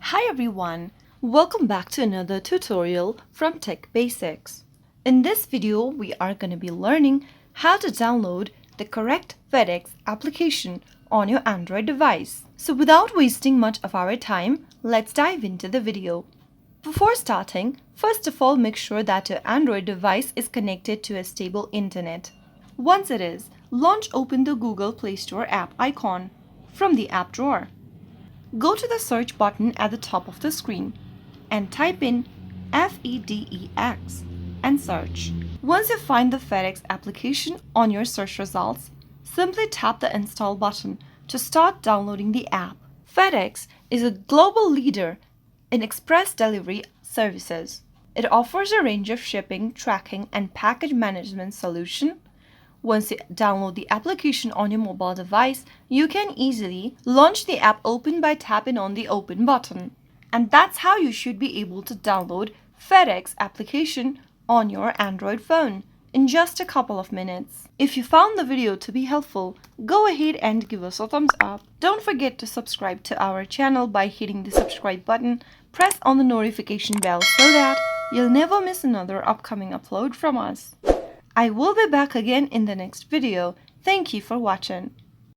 Hi everyone, welcome back to another tutorial from Tech Basics. In this video, we are going to be learning how to download the correct Fedex application on your Android device. So without wasting much of our time, let's dive into the video. Before starting, first of all, make sure that your Android device is connected to a stable internet. Once it is, open the Google Play Store app icon from the app drawer. Go to the search button at the top of the screen and type in FEDEX and search. Once you find the Fedex application on your search results, simply tap the install button to start downloading the app. Fedex is a global leader in express delivery services. It offers a range of shipping, tracking, and package management solutions. Once you download the application on your mobile device, you can easily launch the app open by tapping on the open button. And that's how you should be able to download Fedex application on your Android phone in just a couple of minutes. If you found the video to be helpful, go ahead and give us a thumbs up. Don't forget to subscribe to our channel by hitting the subscribe button. Press on the notification bell so that you'll never miss another upcoming upload from us. I will be back again in the next video. Thank you for watching.